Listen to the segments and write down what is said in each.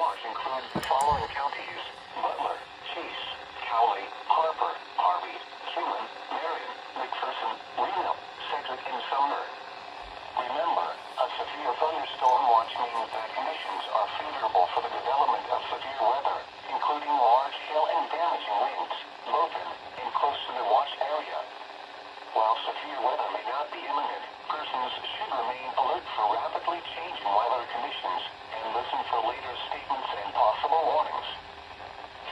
watch include the following counties: Butler, Chase, Cowley, Harper, Harvey, Truman, Marion, McPherson, Reno, Sedgwick, and Sumner. Remember, a severe thunderstorm watch means that conditions are favorable for the development of severe weather, including large hail and damaging winds, both in and close to the watch area. While severe weather may not be imminent, persons should remain alert for rapidly changing weather conditions and listen for later statements and possible warnings.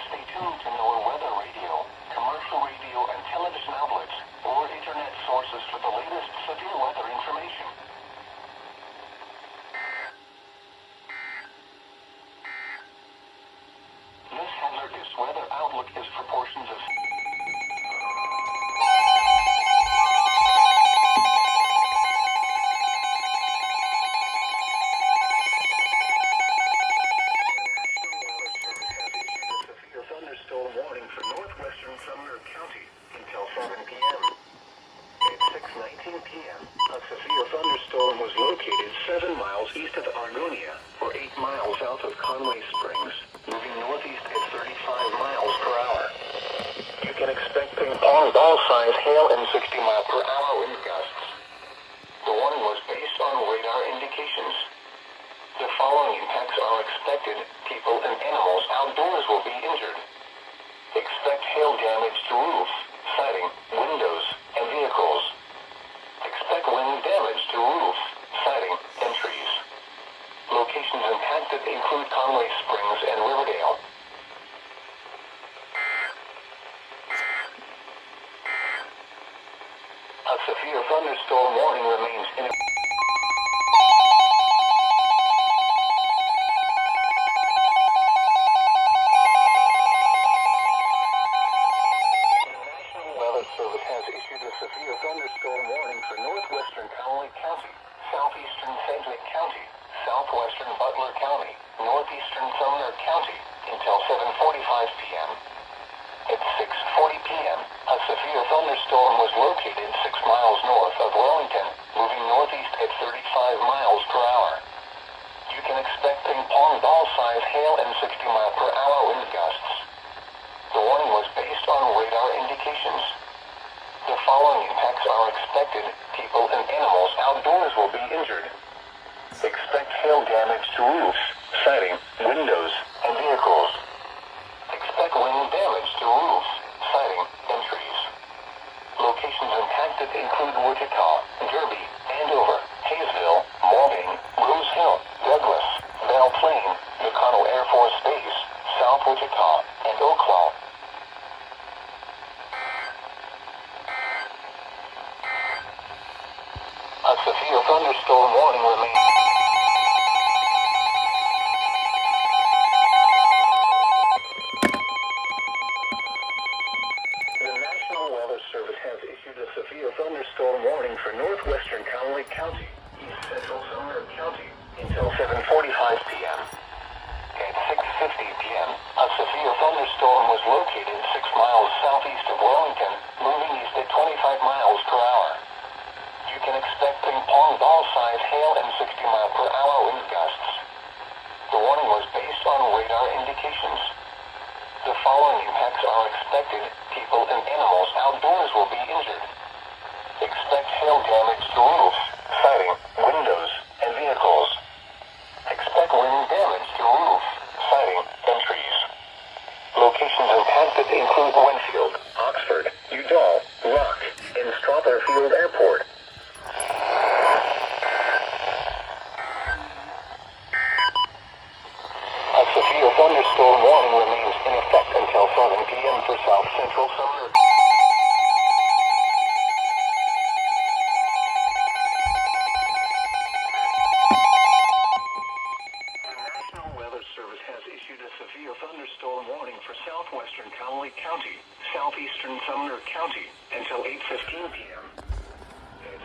Stay tuned to NOAA weather radio, commercial radio and television outlets, or internet sources for the latest severe weather information. This hazardous weather outlook is for portions of thunderstorm warning for northwestern Sumner County until 7 p.m. At 6:19 p.m., a severe thunderstorm was located 7 miles east of Argonia, or 8 miles south of Conway Springs, moving northeast at 35 miles per hour. You can expect ping-pong ball-size hail and 60-mile-per-hour wind gusts. The warning was based on radar indications. The following impacts are expected. People and animals outdoors will be injured. Expect hail damage to roofs, siding, windows, and vehicles. Expect wind damage to roofs, siding, and trees. Locations impacted include Conway Springs and Riverdale. A severe thunderstorm warning remains in effect. Service has issued a severe thunderstorm warning for northwestern Cowley County, southeastern Sedgwick County, southwestern Butler County, northeastern Sumner County, until 7:45 p.m. At 6:40 p.m., a severe thunderstorm was located 6 miles north of Wellington, moving northeast at 35 miles per hour. You can expect ping-pong ball-size hail and 60-mile-per-hour wind gusts. The warning was based on radar indications. The following impacts are expected. People and animals outdoors will be injured. Expect hail damage to roofs, siding, windows, and vehicles. Expect wind damage to roofs, siding, and trees. Locations impacted include Wichita, Derby, Andover, Hayesville, Morgan, Rose Hill, Douglas, Belle Plaine, McConnell Air Force Base, South Wichita, and Oaklaw. A severe thunderstorm warning remains. The National Weather Service has issued a severe thunderstorm warning for northwestern Cowley County, east central Sumner County, until 7:45 p.m. At 6:50 p.m., a severe thunderstorm was located 6 miles southeast of Wellington, moving east at 25 miles per hour. You can expect ping-pong ball-size hail and 60-mile-per-hour wind gusts. The warning was based on radar indications. The following impacts are expected. People and animals outdoors will be injured. Expect hail damage to roofs, siding, windows, and vehicles. Expect wind damage to roofs, siding, and trees. Locations impacted include Winfield, Oxford, Udall, Rock, and Strotherfield Airport. A severe thunderstorm warning remains in effect until 7 p.m. for south central Sumner. The National Weather Service has issued a severe thunderstorm warning for southwestern Cowley County, southeastern Sumner County, until 8:15 p.m. At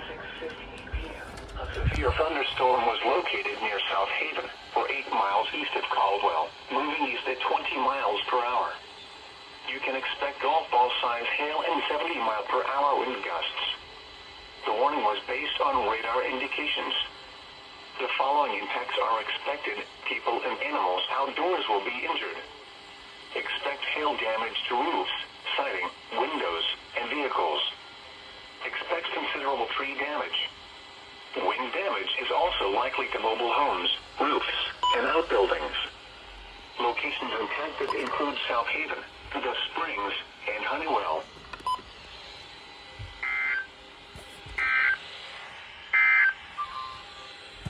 6:15 p.m., a severe thunderstorm was located near South Haven, or 8 miles east of Caldwell, moving east at 20 miles per hour. You can expect golf ball-size hail and 70-mile-per-hour wind gusts. The warning was based on radar indications. The following impacts are expected. People and animals outdoors will be injured. Expect hail damage to roofs, siding, windows, and vehicles. Expect considerable tree damage. Wind damage is also likely to mobile homes, roofs, and outbuildings. Locations impacted include South Haven, The Springs, and Honeywell.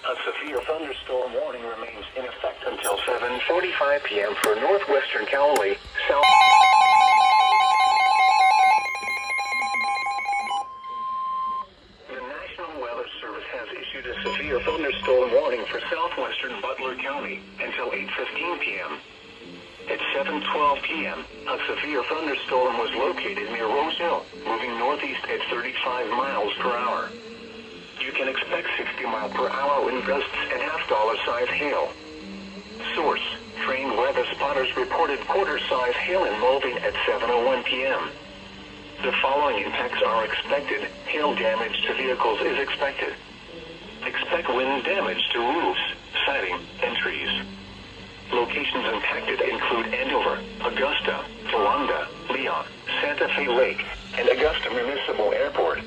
A severe thunderstorm warning remains in effect until 7:45 p.m. for northwestern Callaway, South. The National Weather Service has issued a severe thunderstorm warning for southwestern Butler County until 8:15 p.m. At 7:12 p.m., a severe thunderstorm was located near Rose Hill, moving northeast at 35 miles per hour. You can expect 60-mile-per-hour wind gusts and half-dollar-size hail. Source: trained weather spotters reported quarter-size hail in Mulvey at 7:01 p.m. The following impacts are expected. Hail damage to vehicles is expected. Expect wind damage to roofs, siding, and trees. Locations impacted include Andover, Augusta, Towanda, Leon, Santa Fe Lake, and Augusta Municipal Airport.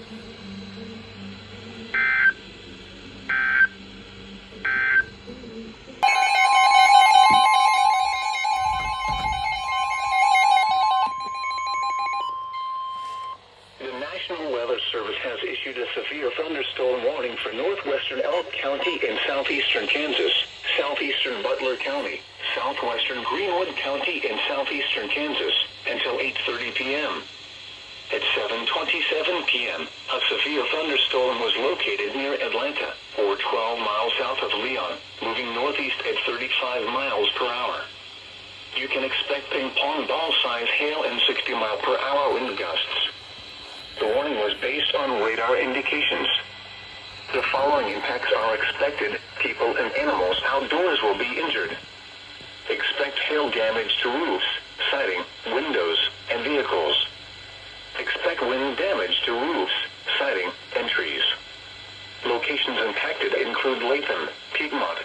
The National Weather Service has issued a severe thunderstorm warning for northwestern Elk County and southeastern Kansas, southeastern Butler County, southwestern Greenwood County, and southeastern Kansas until 8:30 p.m. At 7:27 p.m., a severe thunderstorm was located near Atlanta, or 12 miles south of Leon, moving northeast at 35 miles per hour. You can expect ping-pong ball-size hail and 60-mile-per-hour wind gusts. The warning was based on radar indications. The following impacts are expected. People and animals outdoors will be injured. Expect hail damage to roofs, siding, windows, and vehicles. Expect wind damage to roofs, siding, and trees. Locations impacted include Latham, Piedmont,